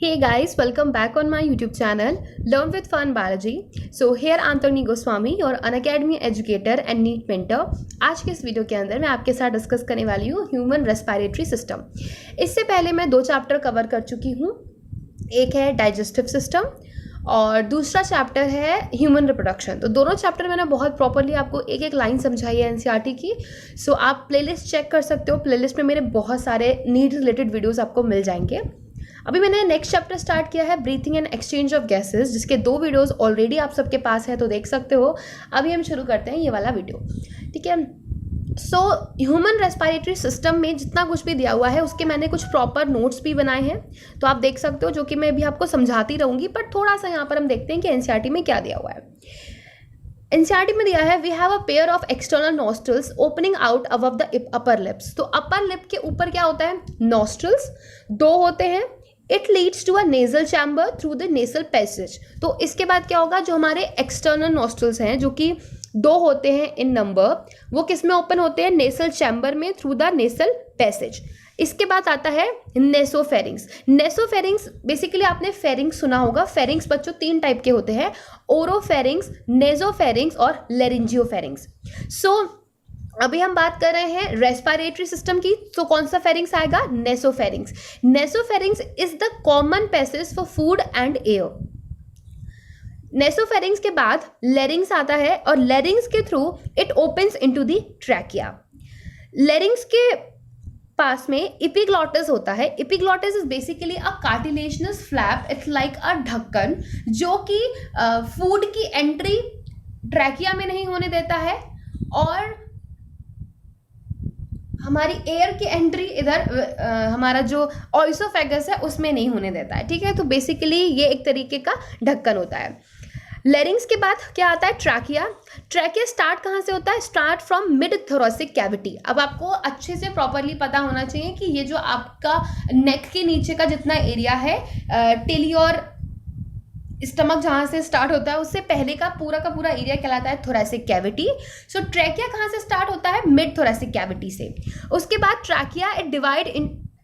Hey guys, welcome back on my YouTube channel Learn with Fun Biology. So here Anthony Goswami और Unacademy educator and NEET mentor. आज के इस video के अंदर मैं आपके साथ डिस्कस करने वाली हूँ ह्यूमन रेस्पिरेटरी सिस्टम। इससे पहले मैं 2 चैप्टर कवर कर चुकी हूँ। एक है डाइजेस्टिव सिस्टम और दूसरा चैप्टर है ह्यूमन रिप्रोडक्शन। तो दोनों चैप्टर मैंने बहुत प्रॉपरली आपको एक एक लाइन समझाई है एनसीईआरटी की। सो आप प्लेलिस्ट चेक कर सकते हो। प्लेलिस्ट में मेरे बहुत सारे नीड रिलेटेड वीडियोस आपको मिल जाएंगे। अभी मैंने नेक्स्ट चैप्टर स्टार्ट किया है breathing and exchange of gases, जिसके 2 वीडियोस ऑलरेडी आप सबके पास है तो देख सकते हो। अभी हम शुरू करते हैं ये वाला वीडियो, ठीक है। सो ह्यूमन रेस्पिरेटरी सिस्टम में जितना कुछ भी दिया हुआ है उसके मैंने कुछ प्रॉपर नोट्स भी बनाए हैं, तो आप देख सकते हो, जो कि मैं भी आपको समझाती रहूँगी। पर थोड़ा सा यहाँ पर हम देखते हैं कि एनसीईआरटी में क्या दिया हुआ है। एनसीईआरटी में दिया है we have a pair of external nostrils opening out above the upper lips. तो अपर लिप के ऊपर क्या होता है? नॉस्ट्रल्स 2 होते हैं। It leads to a nasal chamber through the nasal passage. तो इसके बाद क्या होगा? जो हमारे एक्सटर्नल नॉस्ट्रल्स हैं, जो कि 2 होते हैं इन नंबर, वो किस में ओपन होते हैं? नेसल चैम्बर में थ्रू द नेसल पैसेज। इसके बाद आता है नेसोफेरिंग्स। नेसोफेरिंग्स बेसिकली आपने फेरिंग्स सुना होगा। फेरिंग्स बच्चों 3 टाइप के होते हैं, ओरोफेरिंग्स, नेसोफेरिंग्स और लेरिंजियोफेरिंग्स। सो अभी हम बात कर रहे हैं रेस्पिरेटरी सिस्टम की, तो कौन सा फेरिंग्स आएगा? नेसोफेरिंग्स। नेसोफेरिंग्स is the common passage for food and air. नेसोफेरिंग्स के बाद लेरिंग्स आता है और लेरिंग्स के through it opens into the trachea. Larynx के पास में एपिग्लॉटिस होता है। Epiglottis is basically a cartilaginous flap, it's like अ ढक्कन, जो कि फूड की एंट्री ट्रैकिया में नहीं होने देता है और हमारी एयर की एंट्री इधर हमारा जो ऑइसोफेगस है उसमें नहीं होने देता है, ठीक है। तो बेसिकली ये एक तरीके का ढक्कन होता है। लेरिंग्स के बाद क्या आता है? ट्रैकिया। ट्रैकिया स्टार्ट कहाँ से होता है? Start from mid thoracic cavity. अब आपको अच्छे से प्रॉपरली पता होना चाहिए कि ये जो आपका नेक के नीचे का जितना एरिया है, टेली और स्टमक जहाँ से स्टार्ट होता है, उससे पहले का पूरा एरिया कहलाता है थोरेसिक कैविटी। सो ट्रैकिया कहाँ से स्टार्ट होता है? मिड थोरेसिक कैविटी से। उसके बाद trachea it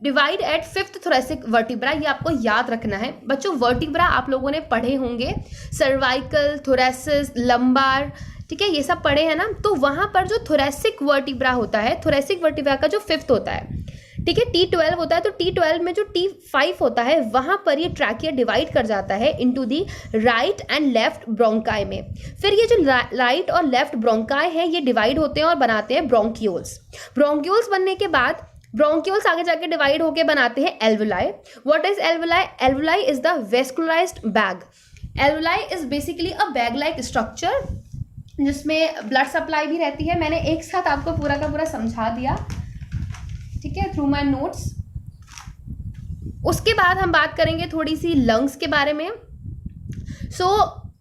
divide at 5th thoracic vertebra. ये आपको याद रखना है बच्चों। वर्टिब्रा आप लोगों ने पढ़े होंगे, सर्वाइकल, थोरेसिस, लंबार, ठीक है, ये सब पढ़े हैं ना। तो वहां पर जो थोरेसिक वर्टिब्रा होता है, थोरेसिक वर्टिब्रा का जो 5th होता है, ठीक है, T12 होता है। तो T12 में जो T5 होता है वहां पर ये ट्रैकिया डिवाइड कर जाता है into the right and left bronchi में। फिर ये जो राइट और लेफ्ट ब्रोंकाई है ये डिवाइड होते हैं और बनाते हैं ब्रोंक्यूल्स। ब्रोंक्यूल्स बनने के बाद ब्रोंक्यूल्स आगे जाके डिवाइड होके बनाते हैं alveoli. What is alveoli? Alveoli is the vascularised bag. Alveoli is basically a bag like structure जिसमें ब्लड सप्लाई भी रहती है। मैंने एक साथ आपको पूरा का पूरा समझा दिया, ठीक है, थ्रू माय नोट्स। उसके बाद हम बात करेंगे थोड़ी सी लंग्स के बारे में।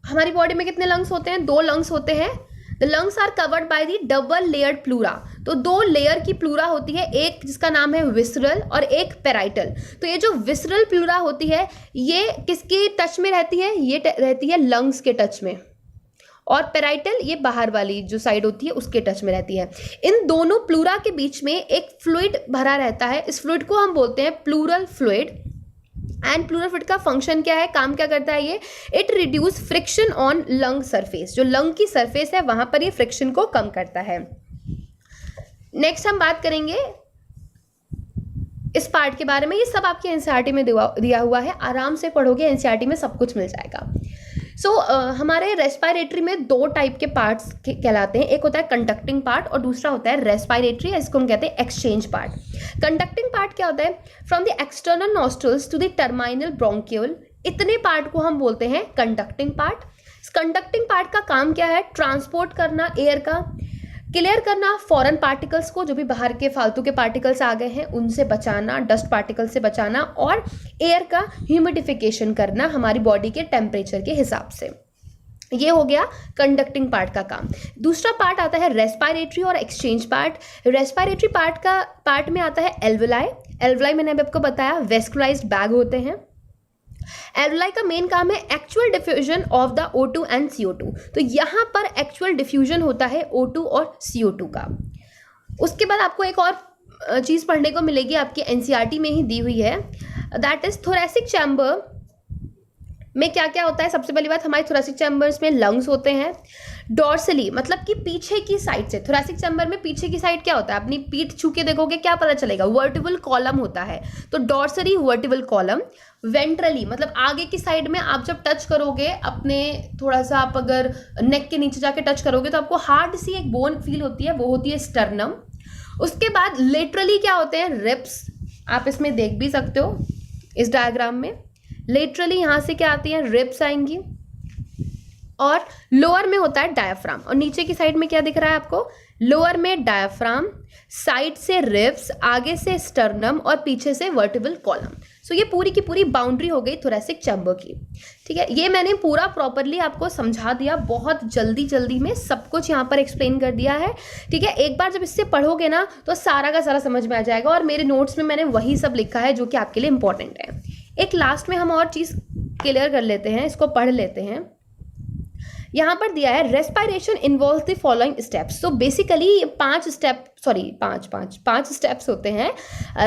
हमारी बॉडी में कितने लंग्स होते हैं? 2 लंग्स होते हैं। The lungs are covered by the double layered pleura. तो 2 लेयर की प्लूरा होती है, एक जिसका नाम है विसरल और एक पेराइटल। तो ये जो विसरल प्लूरा होती है ये किसके टच में रहती है? ये रहती है लंग्स के टच में, और पेराइटल ये बाहर वाली जो साइड होती है उसके टच में रहती है। इन दोनों प्लूरा के बीच में एक फ्लूइड भरा रहता है। इस फ्लूइड को हम बोलते हैं pleural fluid. And pleural fluid का फंक्शन क्या है, काम क्या करता है ये? It reduce friction on lung surface. जो लंग की सरफेस है वहां पर ये फ्रिक्शन को कम करता है। नेक्स्ट हम बात करेंगे इस पार्ट के बारे में। ये सब आपके एनसीईआरटी में दिया हुआ है, आराम से पढ़ोगे, एनसीईआरटी में सब कुछ मिल जाएगा। हमारे रेस्पिरेटरी में 2 टाइप के पार्ट्स कहलाते हैं। एक होता है कंडक्टिंग पार्ट और दूसरा होता है रेस्पिरेटरी, इसको हम कहते हैं एक्सचेंज पार्ट। कंडक्टिंग पार्ट क्या होता है? From the external nostrils to the terminal bronchiole, इतने पार्ट को हम बोलते हैं कंडक्टिंग पार्ट। कंडक्टिंग पार्ट का काम क्या है? ट्रांसपोर्ट करना एयर का, क्लियर करना फॉरेन पार्टिकल्स को, जो भी बाहर के फालतू के पार्टिकल्स आ गए हैं उनसे बचाना, डस्ट पार्टिकल से बचाना, और एयर का ह्यूमिडिफिकेशन करना हमारी बॉडी के टेम्परेचर के हिसाब से। ये हो गया कंडक्टिंग पार्ट का काम। दूसरा पार्ट आता है रेस्पिरेटरी और एक्सचेंज पार्ट। रेस्पिरेटरी पार्ट में आता है एल्वुलाई। एल्वुलाई मैंने अभी आपको बताया वेस्कुलराइज्ड बैग होते हैं। एल्वुलाई का मेन काम है actual diffusion of the O2 and CO2। तो यहाँ पर एक्चुअल डिफ्यूजन होता है O2 और CO2 का। उसके बाद आपको एक और चीज़ पढ़ने को मिलेगी, आपकी एनसीईआरटी में ही दी हुई है। दैट इज थोरेसिक चैम्बर में क्या क्या होता है। सबसे पहली बात, हमारे थोरेसिक चैम्बर्स में लंग्स होते हैं। डॉर्सली मतलब कि पीछे की साइड से, थोरेसिक चैम्बर में पीछे की साइड क्या होता है, अपनी पीठ छू के देखोगे क्या पता चलेगा, वर्टिबल कॉलम होता है। तो डॉर्सली वर्टिबल कॉलम। वेंट्रली मतलब आगे की साइड में आप जब टच करोगे अपने, थोड़ा सा आप अगर नेक के नीचे जाके टच करोगे तो आपको हार्ड सी एक बोन फील होती है, वो होती है स्टर्नम। उसके बाद लेटरली क्या होते हैं, रिब्स। आप इसमें देख भी सकते हो इस डायग्राम में, लेटरली यहां से क्या आती है, रिब्स आएंगी। और लोअर में होता है डायफ्राम, और नीचे की साइड में क्या दिख रहा है आपको, लोअर में डायफ्राम, साइड से रिब्स, आगे से स्टर्नम और पीछे से वर्टिबल कॉलम। सो ये पूरी की पूरी बाउंड्री हो गई थोरेसिक चैम्बर की। ठीक है, ये मैंने पूरा प्रॉपरली आपको समझा दिया, बहुत जल्दी में सब कुछ यहाँ पर एक्सप्लेन कर दिया है। ठीक है, एक बार जब इससे पढ़ोगे ना तो सारा का सारा समझ में आ जाएगा, और मेरे नोट्स में मैंने वही सब लिखा है जो कि आपके लिए इंपॉर्टेंट है। एक लास्ट में हम और चीज़ क्लियर कर लेते हैं, इसको पढ़ लेते हैं। यहाँ पर दिया है respiration involve the following steps. So basically पांच स्टेप्स होते हैं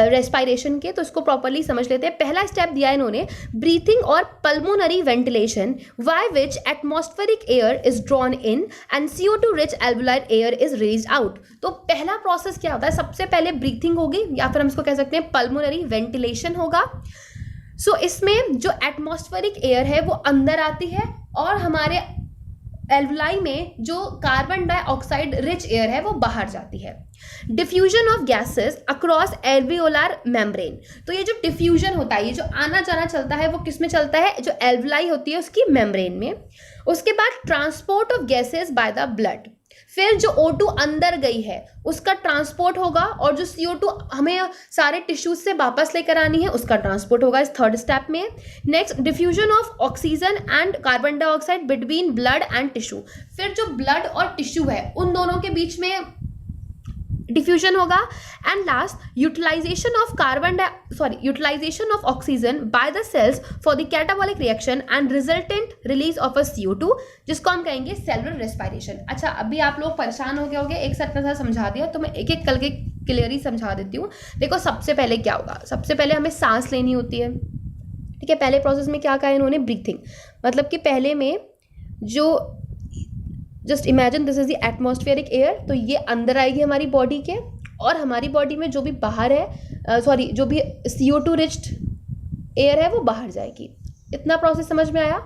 रेस्पिरेशन के, तो इसको प्रॉपरली समझ लेते हैं। पहला स्टेप दिया है इन्होंने, ब्रीथिंग और pulmonary ventilation, by which atmospheric air is drawn in and CO2 rich alveolar air is released out. तो पहला प्रोसेस क्या होता है, सबसे पहले ब्रीथिंग होगी, या फिर हम इसको कह सकते हैं पल्मोनरी वेंटिलेशन होगा। सो इसमें जो एटमॉस्फेरिक एयर है वो अंदर आती है, और हमारे एल्वुलाई में जो कार्बन डाइऑक्साइड रिच एयर है वो बाहर जाती है। Diffusion of gases across alveolar membrane. तो ये जो डिफ्यूजन होता है, ये जो आना जाना चलता है, वो किस में चलता है, जो एल्वुलाई होती है उसकी मेम्ब्रेन में। उसके बाद transport of gases by the blood, फिर जो O2 अंदर गई है उसका ट्रांसपोर्ट होगा, और जो CO2 हमें सारे टिश्यूज से वापस लेकर आनी है उसका ट्रांसपोर्ट होगा इस थर्ड स्टेप में। Next, diffusion of oxygen and carbon dioxide between blood and tissue. फिर जो ब्लड और टिश्यू है उन दोनों के बीच में डिफ्यूजन होगा। And last, utilization of oxygen by the cells for the catabolic reaction and resultant release of a CO2, जिसको हम कहेंगे सेलुलर रेस्पिरेशन। अच्छा, अभी आप लोग परेशान हो गए होंगे, एक साथ में समझा दिया तो मैं एक एक करके क्लियरली समझा देती हूँ। देखो, सबसे पहले क्या होगा, सबसे पहले हमें सांस लेनी होती है। ठीक है, पहले प्रोसेस में क्या कहा है इन्होंने, ब्रीथिंग। मतलब कि पहले में जो just imagine this is the atmospheric air, तो ये अंदर आएगी हमारी बॉडी के, और हमारी बॉडी में जो भी बाहर है जो भी CO2 रिच्ड एयर है वो बाहर जाएगी। इतना प्रोसेस समझ में आया।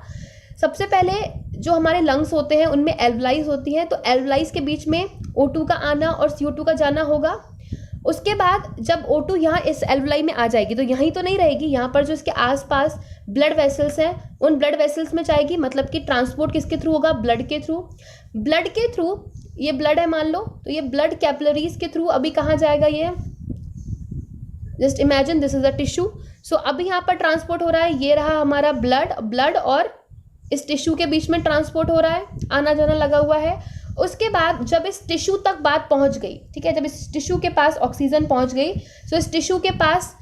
सबसे पहले जो हमारे लंग्स होते हैं उनमें एल्वुलाइज होती हैं, तो एल्वुलाइज के बीच में O2 का आना और CO2 का जाना होगा। उसके बाद जब O2 यहाँ इस एल्वुलाई में आ जाएगी तो यहीं तो नहीं रहेगी, यहाँ पर जो इसके आसपास ब्लड वेसल्स हैं उन ब्लड वेसल्स में जाएगी। मतलब कि ट्रांसपोर्ट किसके थ्रू होगा, ब्लड के थ्रू। ब्लड के थ्रू, ये ब्लड है मान लो, तो ये ब्लड कैपिलरीज के थ्रू अभी कहाँ जाएगा, ये just imagine this is a tissue. So अभी यहाँ पर ट्रांसपोर्ट हो रहा है, ये रहा हमारा ब्लड और इस टिश्यू के बीच में ट्रांसपोर्ट हो रहा है, आना जाना लगा हुआ है। उसके बाद जब इस टिश्यू तक बात पहुंच गई, ठीक है, जब इस टिश्यू के पास ऑक्सीजन पहुंच गई, तो इस टिश्यू के पास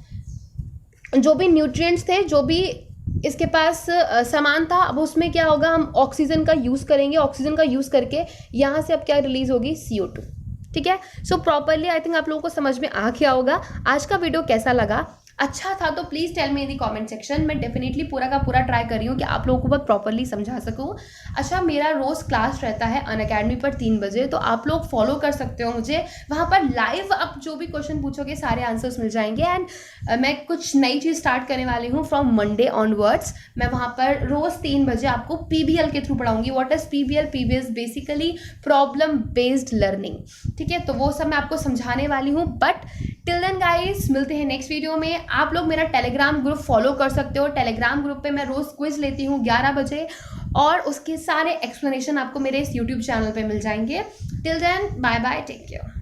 जो भी न्यूट्रिएंट्स थे, जो भी इसके पास सामान था, अब उसमें क्या होगा, हम ऑक्सीजन का यूज़ करेंगे। ऑक्सीजन का यूज़ करके यहाँ से अब क्या रिलीज होगी, CO2। ठीक है, सो प्रॉपरली आई थिंक आप लोगों को समझ में आ गया होगा। आज का वीडियो कैसा लगा, अच्छा था तो please tell me in the comment section. मैं डेफिनेटली पूरा का पूरा ट्राई कर रही हूँ कि आप लोगों को बहुत प्रॉपरली समझा सकूँ। अच्छा, मेरा रोज़ क्लास रहता है अनअकैडमी पर 3 बजे, तो आप लोग फॉलो कर सकते हो मुझे वहाँ पर। लाइव आप जो भी क्वेश्चन पूछोगे सारे आंसर्स मिल जाएंगे। एंड मैं कुछ नई चीज़ स्टार्ट करने वाली हूँ फ्रॉम मंडे ऑनवर्ड्स। मैं वहाँ पर रोज़ 3 बजे आपको PBL के थ्रू पढ़ाऊंगी। What is PBL? PBL basically problem based learning. ठीक है, तो वो सब मैं आपको समझाने वाली हूँ। बट टिल देन गाइस, मिलते हैं नेक्स्ट वीडियो में। आप लोग मेरा टेलीग्राम ग्रुप फॉलो कर सकते हो। टेलीग्राम ग्रुप पे मैं रोज क्विज लेती हूँ 11 बजे, और उसके सारे एक्सप्लेनेशन आपको मेरे इस यूट्यूब चैनल पे मिल जाएंगे। Till then, bye bye, take care.